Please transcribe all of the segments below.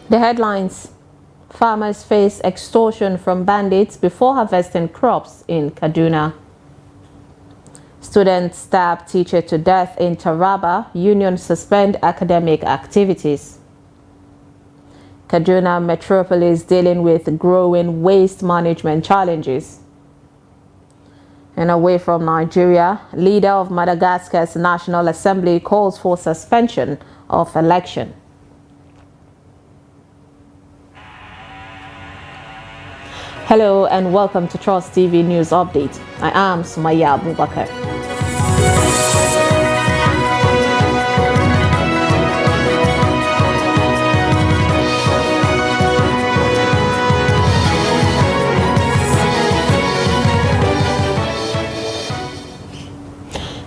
The headlines: farmers face extortion from bandits before harvesting crops in Kaduna. Students stab teacher to death in Taraba. Union suspend academic activities. Kaduna metropolis dealing with growing waste management challenges. And away from Nigeria, leader of Madagascar's National Assembly calls for suspension of election. Hello and welcome to Trust TV News Update. I am Sumaya Abubakar.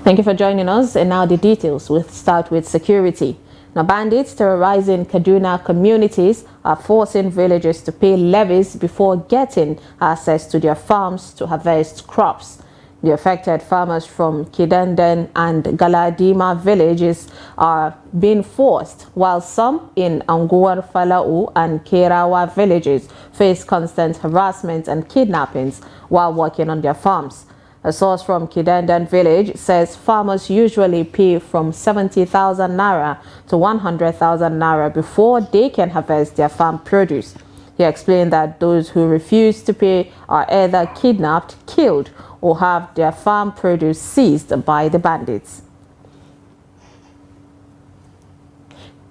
Thank you for joining us, and now the details. We'll start with security. Now, bandits terrorizing Kaduna communities are forcing villagers to pay levies before getting access to their farms to harvest crops. The affected farmers from Kidenden and Galadima villages are being forced, while some in Anguwar Falau and Kerawa villages face constant harassment and kidnappings while working on their farms. A source from Kidenden village says farmers usually pay from 70,000 naira to 100,000 naira before they can harvest their farm produce. He explained that those who refuse to pay are either kidnapped, killed, or have their farm produce seized by the bandits.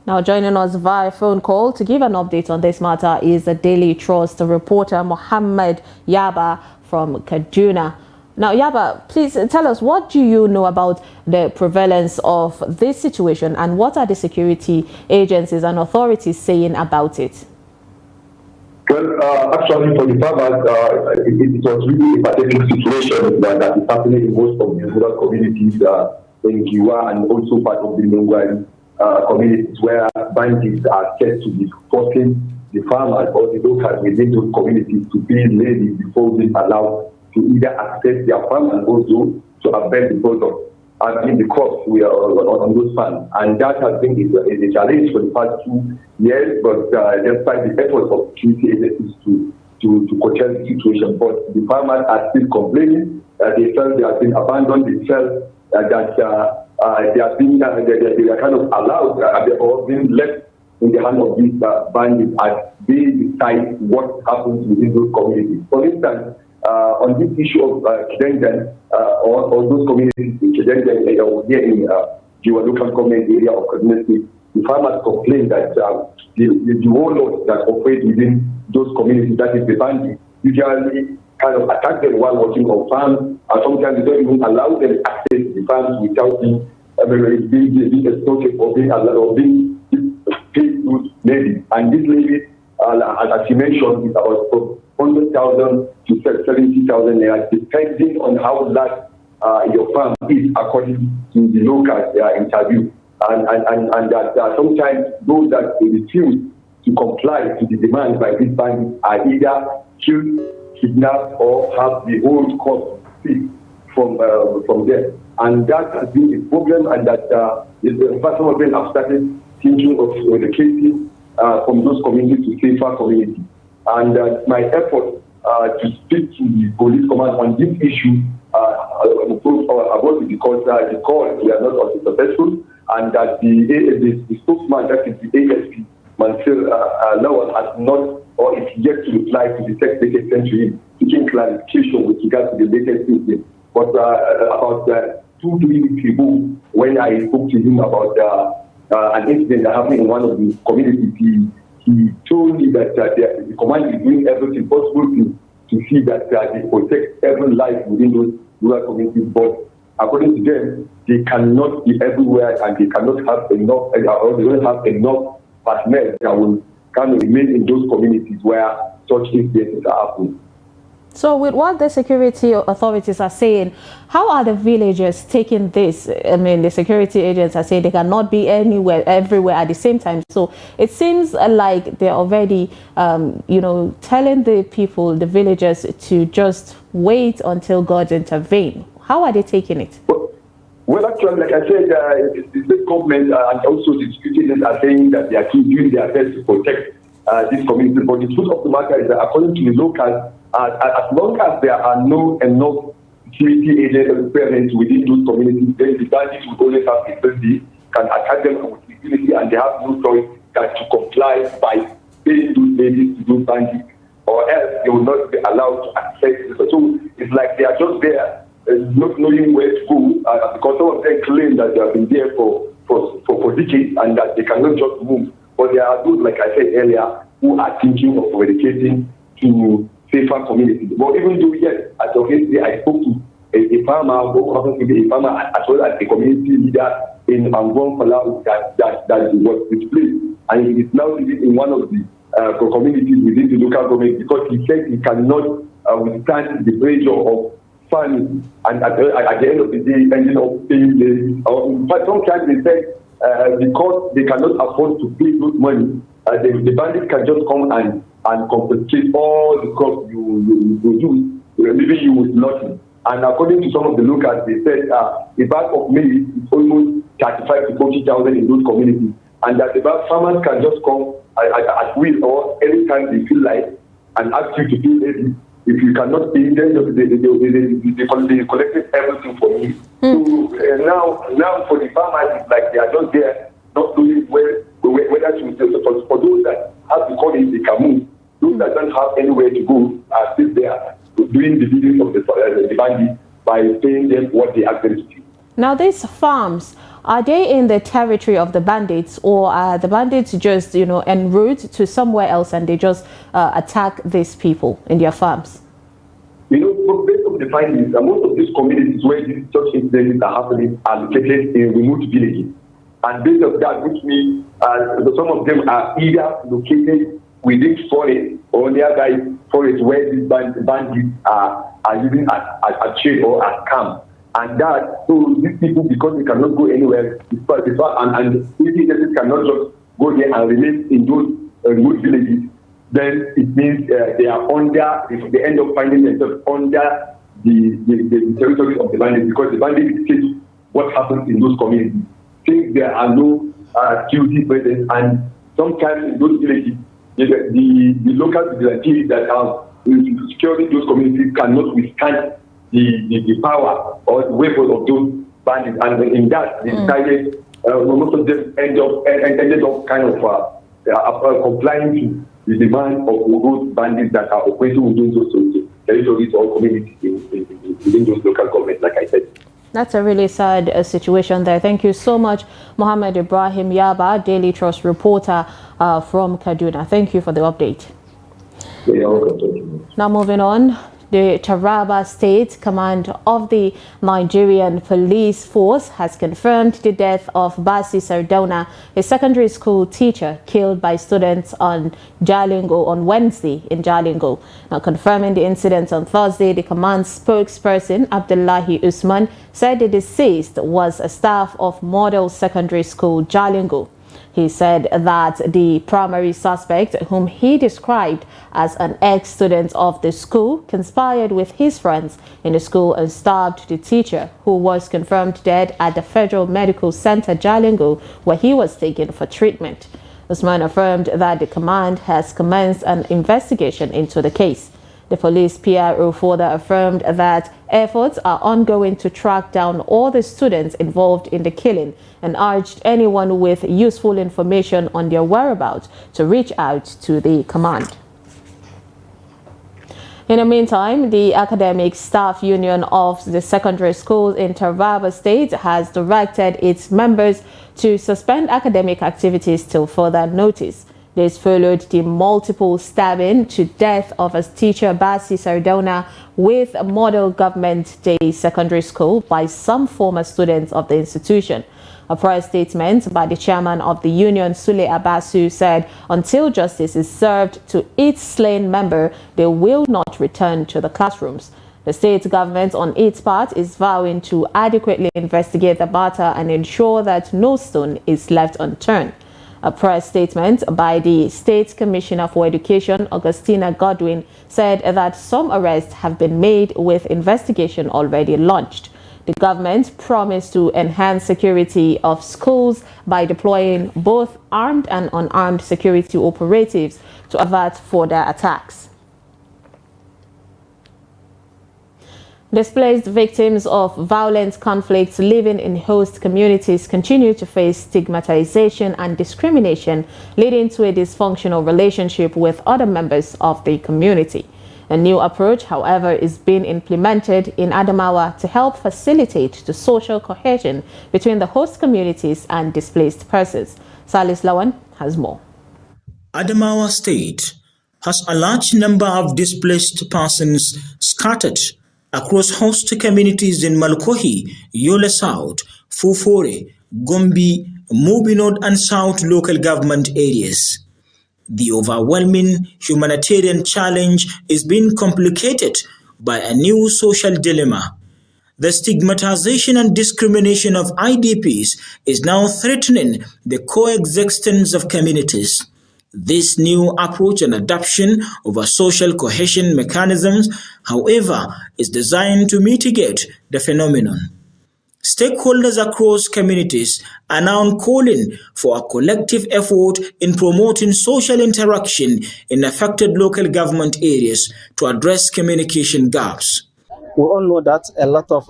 Now, joining us via phone call to give an update on this matter is the Daily Trust reporter Mohammed Yaba from Kaduna. Now, Yaba, please tell us, what do you know about the prevalence of this situation, and what are the security agencies and authorities saying about it? Well, actually, for the farmers, it was really a pathetic situation that is happening in most of the rural communities in Giwa and also part of the Mongwari communities, where bandits are said to be forcing the farmers or the locals within those communities to pay levies before being allowed to either access their farm and also to harvest the product and the crops we are on those farms. And that has been a challenge for the past 2 years, but despite the efforts of security agencies to curtail the situation, but the farmers are still complaining. They felt they have been abandoned. They felt that they are kind of allowed or being left in the hand of these bandits as they decide what happens within those communities. For instance, on this issue of Kidenden or those communities in Kidenden here in your local government area of Kaduna State, the farmers complain that the warlords that operate within those communities, that is the bandits, usually kind of attack them while working on farms, and sometimes they don't even allow them access the farms without being extorted or being paid those levies. And this levy, as you mentioned, is about 100,000 to 70,000 naira, depending on how large your farm is according to the local interview. And that sometimes those that refuse to comply to the demand by these bandits are either killed, kidnapped, or have the whole cost seized from them. And that has been a problem, and that some of them have started thinking of relocating from those communities to safer communities. And my effort to speak to the police command on this issue about because the call we are not successful, and that the spokesman, that is the ASP, Mansur Lawal, has not or is yet to reply to the text they sent to him, seeking clarification with regard to the latest incident. But about 2-3 weeks ago, when I spoke to him about an incident that happened in one of the communities, he told me that the command is doing everything possible to see that they protect every life within those rural communities. But according to them, they cannot be everywhere, and they cannot have enough, or they don't have enough personnel that will kind of remain in those communities where such incidents are happening. So with what the security authorities are saying, how are the villagers taking this? I mean, the security agents are saying they cannot be anywhere, everywhere at the same time. So it seems like they're already, telling the people, the villagers, to just wait until God intervene. How are they taking it? Well, actually, like I said, the state government and also the security agents are saying that they are doing their best to protect this community. But the truth of the matter is that according to the locals, as long as there are no enough security agents present within those communities, then the bandits will always have ability, can attack them with impunity, and they have no choice than to comply by paying those ladies to do bandits, or else they will not be allowed to access this. So it's like they are just there, not knowing where to go, because some of them claim that they have been there for decades and that they cannot just move. But there are those, like I said earlier, who are thinking of relocating to safer communities. But even though, yes, as of yesterday, I spoke to a farmer who happens to be a farmer as well as a community leader in Angon Palau that was displaced, and he is now living in one of the communities within the local government because he said he cannot withstand the pressure of famine, and at the end of the day, ending up paying in fact, sometimes they said because they cannot afford to pay those money, the bandits can just come and confiscate all the crops you produce, leaving you with nothing. And according to some of the locals, they said a bag of maize is almost 35 to 40,000 in those communities, and that the farmers can just come at will or anytime they feel like and ask you to pay levy. If you cannot pay, then they collected everything from you. So now for the farmers, it's like they are just there, not knowing whether to. For those that have the courage, they can move. Those that don't have anywhere to go are still there doing the bidding of the bandits by paying them what they ask them to do. Now, these farms, are they in the territory of the bandits, or are the bandits just, en route to somewhere else and they just attack these people in their farms? Based on the findings, most of these communities where these such incidents are happening are located in remote villages. And based on that, which means some of them are either located within forest or nearby forest where these bandits are using as trade or as camp. And that, so these people, because they cannot go anywhere, and these agencies cannot just go there and remain in those remote villages, then it means they are under, if they end up finding themselves under the territory of the bandits, because the bandits dictate what happens in those communities. Since there are no security presence, and sometimes in those villages, the local vigilantes that are securing those communities cannot withstand the power or the weapons of those bandits, and in that they decided most of them ended up kind of complying to the demand of those bandits that are operating within those territories or communities within those local governments, like I said. That's a really sad situation there. Thank you so much, Mohammed Ibrahim Yaba, Daily Trust reporter from Kaduna. Thank you for the update. Yeah, welcome. Now moving on. The Taraba State Command of the Nigerian Police Force has confirmed the death of Basi Sardona, a secondary school teacher killed by students on Jalingo on Wednesday in Jalingo. Now, confirming the incident on Thursday, the command's spokesperson, Abdullahi Usman, said the deceased was a staff of Model Secondary School Jalingo. He said that the primary suspect, whom he described as an ex-student of the school, conspired with his friends in the school and stabbed the teacher, who was confirmed dead at the Federal Medical Center Jalingo, where he was taken for treatment. Usman affirmed that the command has commenced an investigation into the case. The police PRO further affirmed that efforts are ongoing to track down all the students involved in the killing and urged anyone with useful information on their whereabouts to reach out to the command. In the meantime, the Academic Staff Union of the secondary schools in Taraba State has directed its members to suspend academic activities till further notice. This followed the multiple stabbing to death of a teacher, Basi Sardona, with a Model Government Day Secondary School by some former students of the institution. A press statement by the chairman of the union, Sule Abasu, said until justice is served to each slain member, they will not return to the classrooms. The state government, on its part, is vowing to adequately investigate the matter and ensure that no stone is left unturned. A press statement by the State Commissioner for Education, Augustina Godwin, said that some arrests have been made with investigation already launched. The government promised to enhance security of schools by deploying both armed and unarmed security operatives to avert further attacks. Displaced victims of violent conflicts living in host communities continue to face stigmatization and discrimination, leading to a dysfunctional relationship with other members of the community. A new approach, however, is being implemented in Adamawa to help facilitate the social cohesion between the host communities and displaced persons. Salis Lawan has more. Adamawa State has a large number of displaced persons scattered across host communities in Malkohi, Yola South, Fufore, Gombe, Mubi North and South local government areas. The overwhelming humanitarian challenge is being complicated by a new social dilemma. The stigmatization and discrimination of IDPs is now threatening the coexistence of communities. This new approach and adoption of a social cohesion mechanisms, however, is designed to mitigate the phenomenon. Stakeholders across communities are now calling for a collective effort in promoting social interaction in affected local government areas to address communication gaps. We all know that a lot of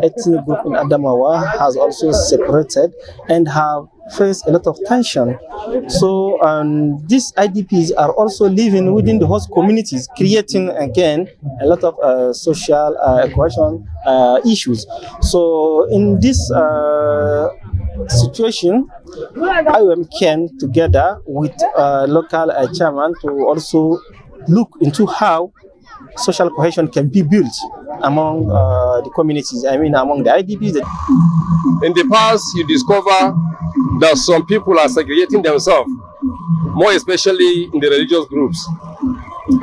ethnic group in Adamawa has also separated and have faced a lot of tension. So these IDPs are also living within the host communities, creating again a lot of social cohesion issues. So in this situation, IOM came together with local chairman to also look into how social cohesion can be built among the communities, among the IDPs. In the past, you discover that some people are segregating themselves, more especially in the religious groups.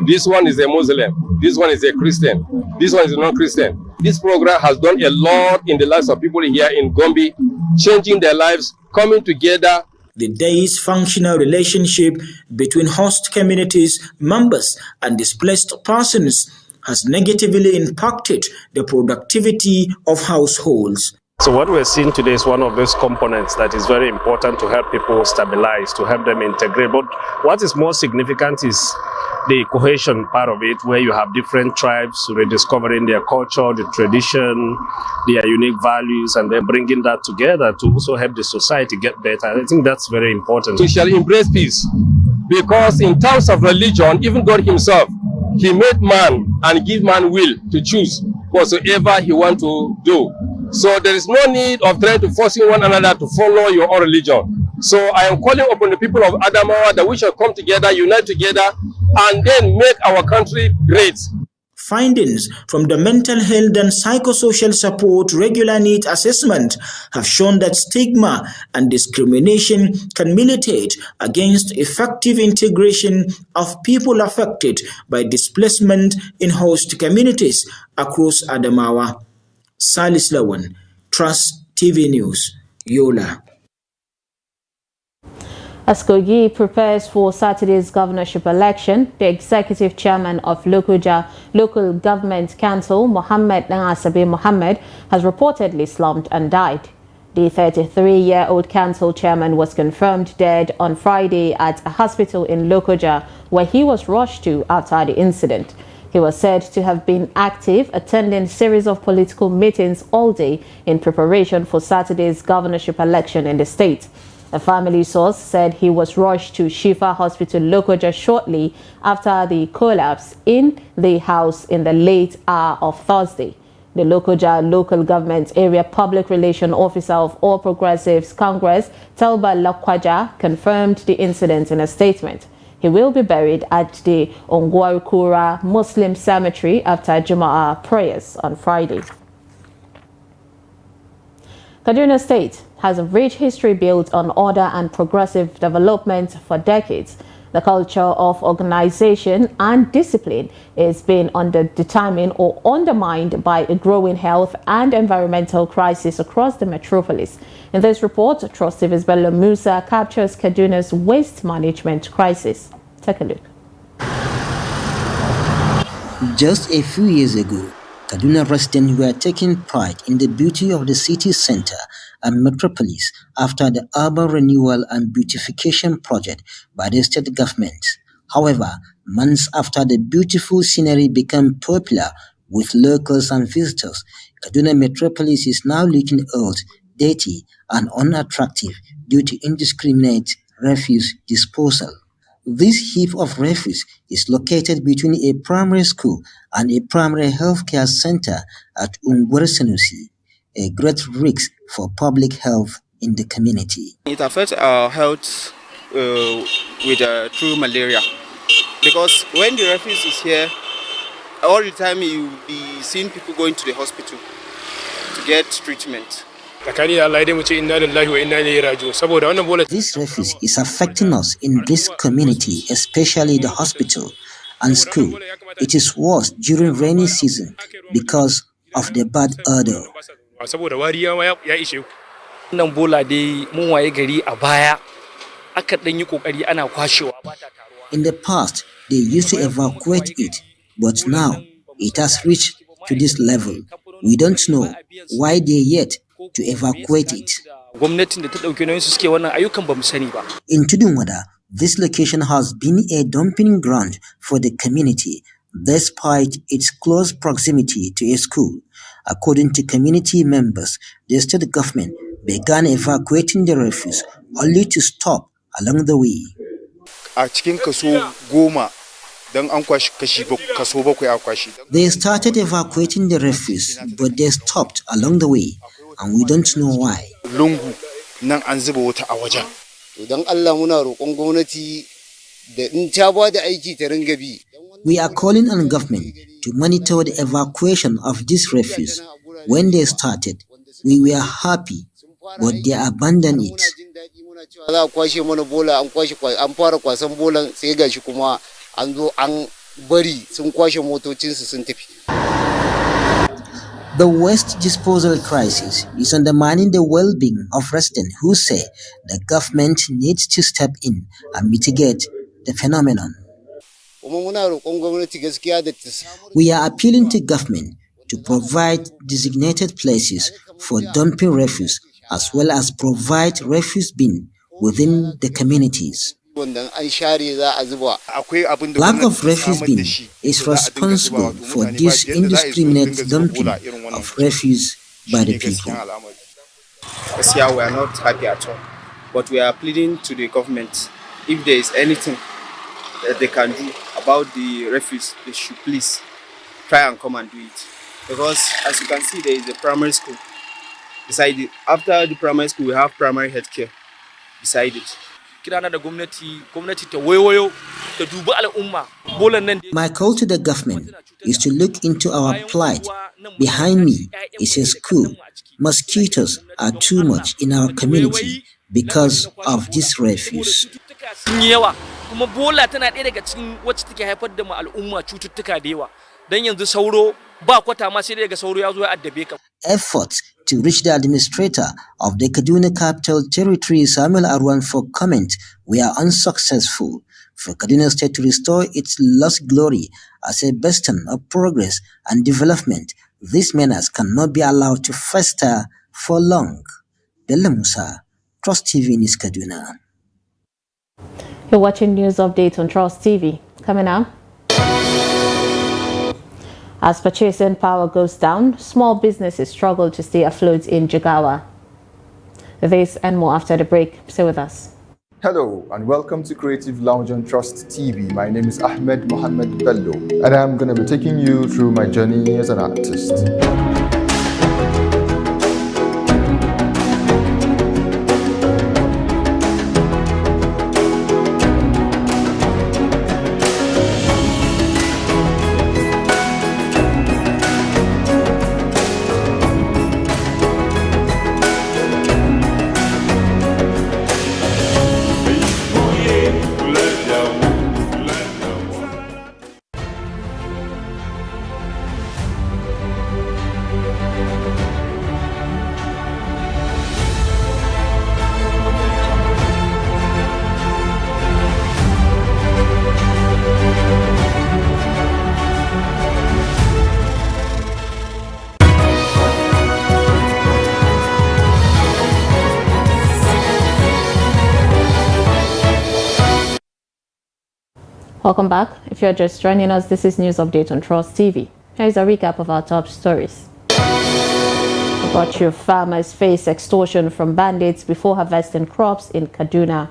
This one is a Muslim, this one is a Christian, this one is a non-Christian. This program has done a lot in the lives of people here in Gombe, changing their lives, coming together. The dysfunctional relationship between host communities, members, and displaced persons has negatively impacted the productivity of households. So what we're seeing today is one of those components that is very important to help people stabilize, to help them integrate. But what is more significant is the cohesion part of it, where you have different tribes rediscovering their culture, the tradition, their unique values, and then bringing that together to also help the society get better. I think that's very important. We shall embrace peace, because in terms of religion, even God himself, he made man and give man will to choose whatsoever he wants to do. So there is no need of trying to forcing one another to follow your own religion. So I am calling upon the people of Adamawa that we shall come together, unite together, and then make our country great. Findings from the Mental Health and Psychosocial Support Regular Need Assessment have shown that stigma and discrimination can militate against effective integration of people affected by displacement in host communities across Adamawa. Salis Lawan, Trust TV News, Yola. As Kogi prepares for Saturday's governorship election, the executive chairman of Lokoja Local Government Council, Mohammed Nangasabe Mohammed, has reportedly slumped and died. The 33-year-old council chairman was confirmed dead on Friday at a hospital in Lokoja, where he was rushed to after the incident. He was said to have been active, attending a series of political meetings all day in preparation for Saturday's governorship election in the state. A family source said he was rushed to Shifa Hospital, Lokoja, shortly after the collapse in the house in the late hour of Thursday. The Lokoja Local Government Area Public Relation Officer of All Progressives Congress, Talba Lakwaja, confirmed the incident in a statement. He will be buried at the Ongwarukura Muslim Cemetery after Jumu'ah prayers on Friday. Kaduna State has a rich history built on order and progressive development for decades. The culture of organization and discipline is being determined or undermined by a growing health and environmental crisis across the metropolis. In this report, Trust TV's Bello Musa captures Kaduna's waste management crisis. Take a look. Just a few years ago, Kaduna residents were taking pride in the beauty of the city center and metropolis after the urban renewal and beautification project by the state government. However, months after the beautiful scenery became popular with locals and visitors, Kaduna metropolis is now looking old, dirty, and unattractive due to indiscriminate refuse disposal. This heap of refuse is located between a primary school and a primary healthcare center at Ungwersenusi, a great risk for public health in the community. It affects our health through malaria, because when the refuse is here, all the time you'll be seeing people going to the hospital to get treatment. This refuse is affecting us in this community, especially the hospital and school. It is worse during rainy season because of the bad odor. In the past, they used to evacuate it, but now it has reached to this level. We don't know why they yet to evacuate it. In Tudunwada, this location has been a dumping ground for the community, despite its close proximity to a school. According to community members, the state government began evacuating the refuse only to stop along the way. They started evacuating the refuse, but they stopped along the way, and we don't know why. We are calling on government to monitor the evacuation of this refuse. When they started, we were happy, but they abandoned it. The waste disposal crisis is undermining the well-being of residents who say the government needs to step in and mitigate the phenomenon. We are appealing to government to provide designated places for dumping refuse as well as provide refuse bin within the communities. Lack of refuse bin is responsible for this indiscriminate dumping of refuse by the people. We are not happy at all, but we are pleading to the government, if there is anything that they can do about the refuse, they should please try and come and do it. Because as you can see, there is a primary school beside it. After the primary school, we have primary health care beside it. My call to the government is to look into our plight. Behind me is a school. Mosquitoes are too much in our community because of this refuse. Efforts to reach the administrator of the Kaduna Capital Territory, Samuel Arwan, for comment were unsuccessful. For Kaduna State to restore its lost glory as a bastion of progress and development, this menace cannot be allowed to fester for long. Bella Musa, Trust TV News, Kaduna. You're watching News Update on Trust TV. Coming up. As purchasing power goes down, small businesses struggle to stay afloat in Jigawa. This and more after the break. Stay with us. Hello and welcome to Creative Lounge on Trust TV. My name is Ahmed Mohammed Bello and I'm going to be taking you through my journey as an artist. Welcome back. If you're just joining us, this is News Update on Trust TV. Here's a recap of our top stories. Butcher farmers face extortion from bandits before harvesting crops in Kaduna.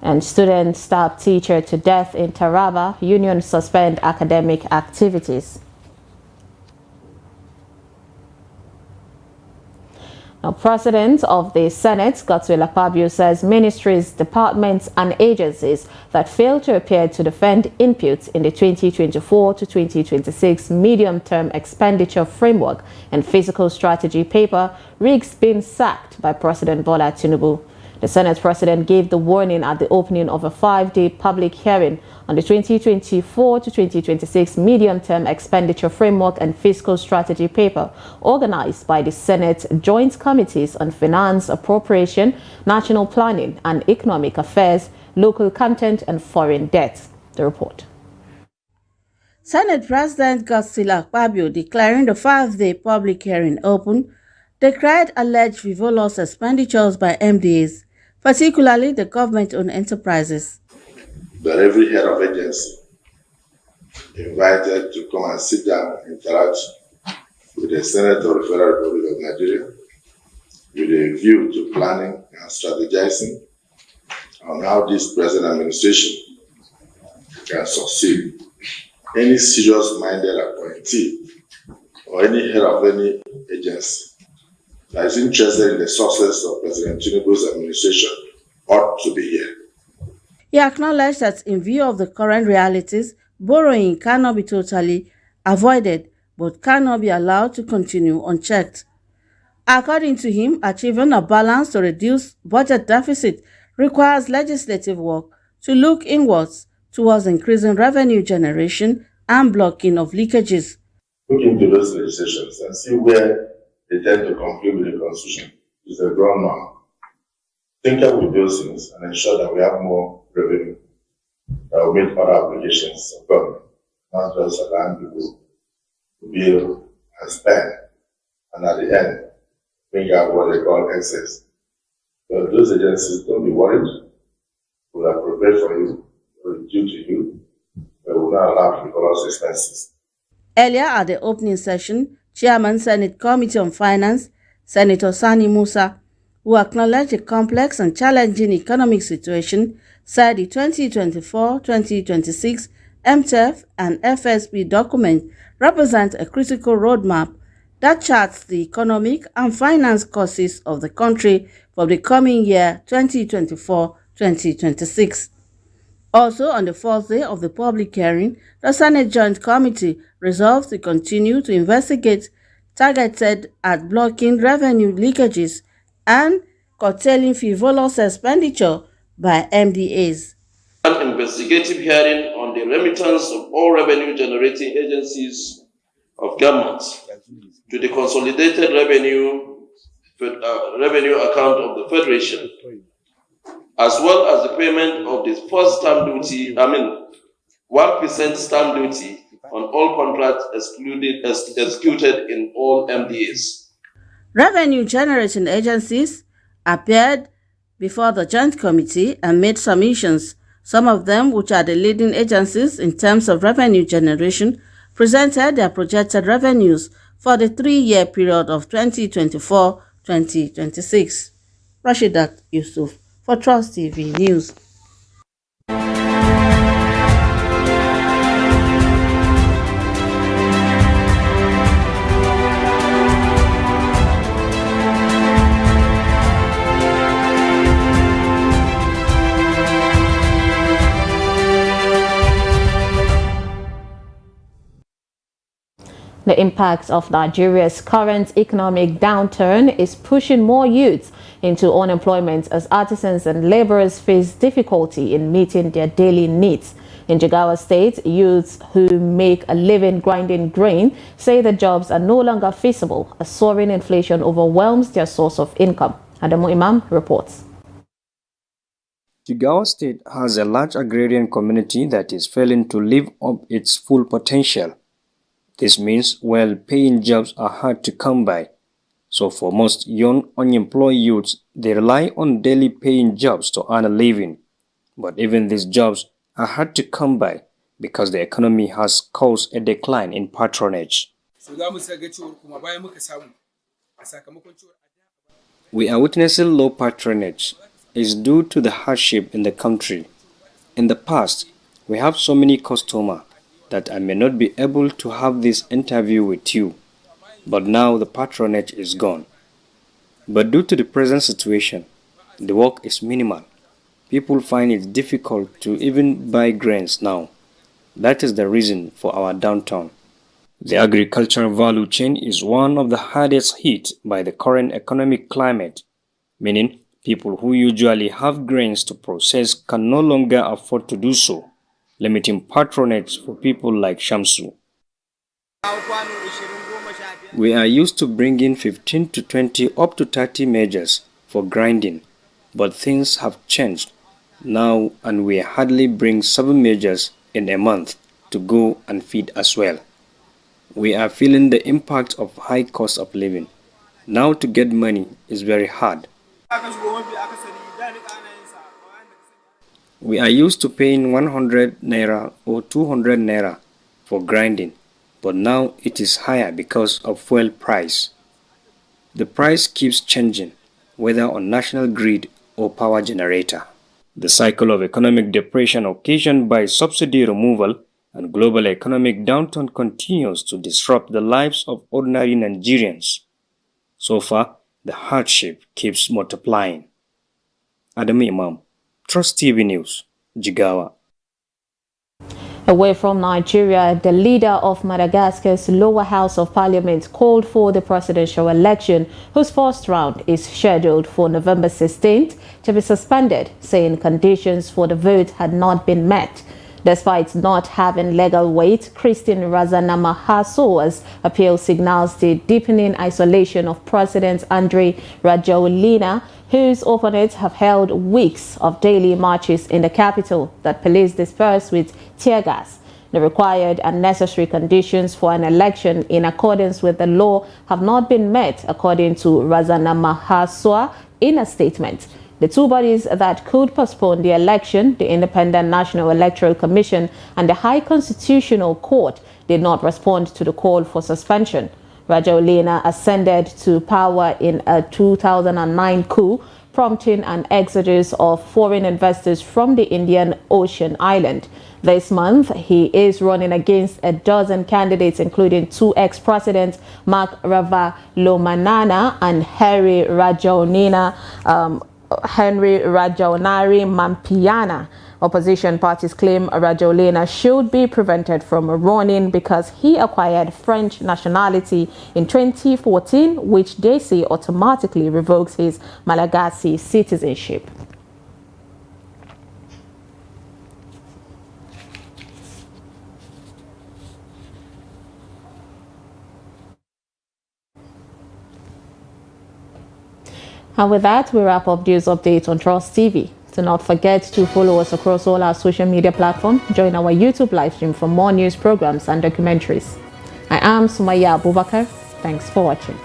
And students stab teacher to death in Taraba. Union suspend academic activities. Now, President of the Senate, Godswill Akpabio, says ministries, departments and agencies that fail to appear to defend inputs in the 2024 to 2026 medium-term expenditure framework and fiscal strategy paper risks being sacked by President Bola Tinubu. The Senate President gave the warning at the opening of a 5-day public hearing on the 2024 to 2026 medium-term expenditure framework and fiscal strategy paper organized by the Senate Joint Committees on Finance, Appropriation, National Planning and Economic Affairs, Local Content and Foreign Debt. The report. Senate President Godswill Akpabio, declaring the 5-day public hearing open, decried alleged frivolous expenditures by MDAs, particularly the government-owned enterprises. That every head of agency invited to come and sit down and interact with the Senate of the Federal Republic of Nigeria with a view to planning and strategizing on how this present administration can succeed. Any serious-minded appointee or any head of any agency that is interested in the success of President Tinubu's administration ought to be here. He acknowledged that in view of the current realities, borrowing cannot be totally avoided, but cannot be allowed to continue unchecked. According to him, achieving a balance to reduce budget deficit requires legislative work to look inwards towards increasing revenue generation and blocking of leakages. Look into those legislations and see where they tend to conflict with the Constitution. It's a ground man. Tinker with those things and ensure that we have more revenue that will meet other obligations of government, not just allowing people to build and spend, and at the end, bring out what they call excess. So those agencies, don't be worried. We'll appropriate for you, we'll due to you, but we'll not allow frivolous expenses. Earlier at the opening session, Chairman Senate Committee on Finance, Senator Sani Musa, who acknowledged the complex and challenging economic situation, said the 2024-2026 MTEF and FSP document represent a critical roadmap that charts the economic and finance courses of the country for the coming year 2024-2026. Also, on the 4th day of the public hearing, the Senate Joint Committee resolved to continue to investigate targeted at blocking revenue leakages and curtailing frivolous expenditure by MDAs. An investigative hearing on the remittance of all revenue-generating agencies of government to the consolidated revenue account of the Federation, as well as the payment of the first stamp duty, 1% stamp duty on all contracts executed in all MDAs. Revenue-generating agencies appeared before the Joint Committee and made submissions. Some of them, which are the leading agencies in terms of revenue generation, presented their projected revenues for the 3-year period of 2024-2026. Rashidat Yusuf for Trust TV News. The impact of Nigeria's current economic downturn is pushing more youths into unemployment as artisans and laborers face difficulty in meeting their daily needs. In Jigawa State, youths who make a living grinding grain say the jobs are no longer feasible as soaring inflation overwhelms their source of income. Adamu Imam reports. Jigawa State has a large agrarian community that is failing to live up its full potential. This means well-paying jobs are hard to come by. So for most young unemployed youths, they rely on daily paying jobs to earn a living. But even these jobs are hard to come by because the economy has caused a decline in patronage. We are witnessing low patronage is due to the hardship in the country. In the past, we have so many customers that I may not be able to have this interview with you, but now the patronage is gone. But due to the present situation, the work is minimal. People find it difficult to even buy grains now. That is the reason for our downturn. The agricultural value chain is one of the hardest hit by the current economic climate, meaning people who usually have grains to process can no longer afford to do so, limiting patronage for people like Shamsu. We are used to bringing 15 to 20 up to 30 measures for grinding, but things have changed now and we hardly bring 7 measures in a month to go and feed as well. We are feeling the impact of high cost of living. Now to get money is very hard. We are used to paying 100 naira or 200 naira for grinding, but now it is higher because of fuel price. The price keeps changing, whether on national grid or power generator. The cycle of economic depression occasioned by subsidy removal and global economic downturn continues to disrupt the lives of ordinary Nigerians. So far, the hardship keeps multiplying. Adam Imam, Trust TV News, Jigawa. Away from Nigeria, the leader of Madagascar's lower house of parliament called for the presidential election, whose first round is scheduled for November 16th, to be suspended, saying conditions for the vote had not been met. Despite not having legal weight, Christine Razanamahassoa's appeal signals the deepening isolation of President Andre Rajoelina, whose opponents have held weeks of daily marches in the capital that police dispersed with tear gas. The required and necessary conditions for an election in accordance with the law have not been met, according to Razanamahassoa in a statement. The two bodies that could postpone the election, the Independent National Electoral Commission and the High Constitutional Court, did not respond to the call for suspension. Rajoelina ascended to power in a 2009 coup, prompting an exodus of foreign investors from the Indian Ocean island. This month, he is running against a dozen candidates, including two ex-presidents, Mark Ravalomanana and Henry Rajaonari Mampiana. Opposition parties claim Rajoelina should be prevented from running because he acquired French nationality in 2014, which they say automatically revokes his Malagasy citizenship. And with that, we wrap up news update on Trust TV. Do not forget to follow us across all our social media platforms. Join our YouTube live stream for more news programs and documentaries. I am Sumaya Abubakar. Thanks for watching.